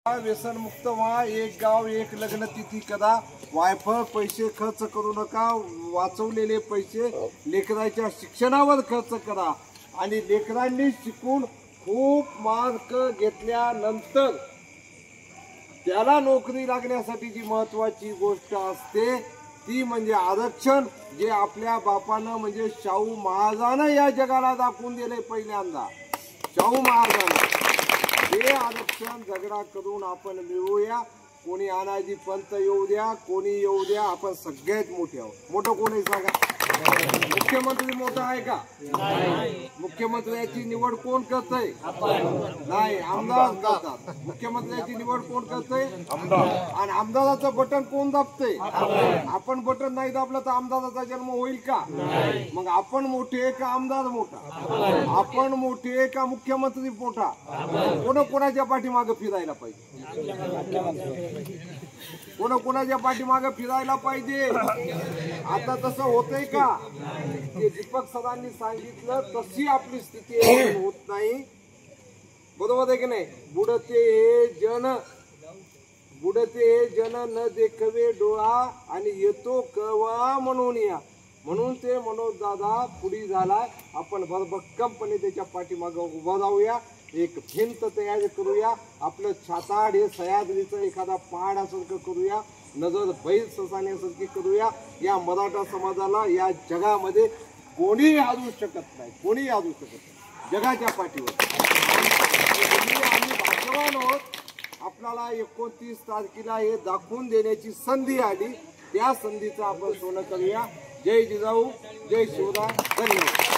व्यसन मुक्त व्हा, एक गाव एक लग्न तिथी करा, वायफळ पैसे खर्च करू नका, वाचवलेले पैसे लेकराच्या शिक्षणावर खर्च करा आणि लेकरांनी शिकून खूप मार्क घेतल्यानंतर त्याला नोकरी लागण्यासाठी जी महत्वाची गोष्ट असते ती म्हणजे आरक्षण, जे आपल्या बापानं म्हणजे शाहू महाराजांना या जगाला दाखवून दिले पहिल्यांदा. शाहू महाराजांना हे आरक्षण झगडा करून आपण मिळवूया. कोणी अनाजी पंत येऊ द्या, कोणी येऊ द्या, आपण सगळ्यात मोठे आहोत. मोठं कोणी सांगा? मुख्यमंत्री मोठा आहे का? मुख्यमंत्र्याची निवड कोण करतय? नाही, आमदार करतात. मुख्यमंत्र्याची निवड कोण करतय? आणि आमदाराचं बटन कोण दाबतय? आपण बटन नाही दाबलं तर आमदाराचा जन्म होईल का? मग आपण मोठे का आमदार मोठा? आपण मोठे का मुख्यमंत्री मोठा? कोणाच्या पाठीमागे फिरायला पाहिजे? कोणाच्या पाठीमागे फिरायला पाहिजे? आता तसं होतंय का? ते दीपक सरांनी सांगितलं तशी आपली स्थिती होत नाही. बरोबर आहे की नाही? बुडते हे जन न देखवे डोळा आणि येतो कवा म्हणून या. म्हणून ते मनोज दादा पुढे झालाय. आपण भरभक्कमपणे त्याच्या पाठीमागे उभं राहूया, एक भिंत तयार करूया, आपलं छाताड हे सह्याद्रीचं एखादा पहाडासारखं करूया, नजर बैल ससाण्यासारखी करूया. या मराठा समाजाला या जगामध्ये कोणीही हारू शकत नाही, कोणीही हारू शकत नाही जगाच्या पाठीवर. आम्ही भाग्यवान आहोत. आपल्याला 29 तारखेला हे दाखवून देण्याची संधी आली. त्या संधीचं आपण सोनं करूया. जय जिजाऊ, जय शिवराय, धन्यवाद.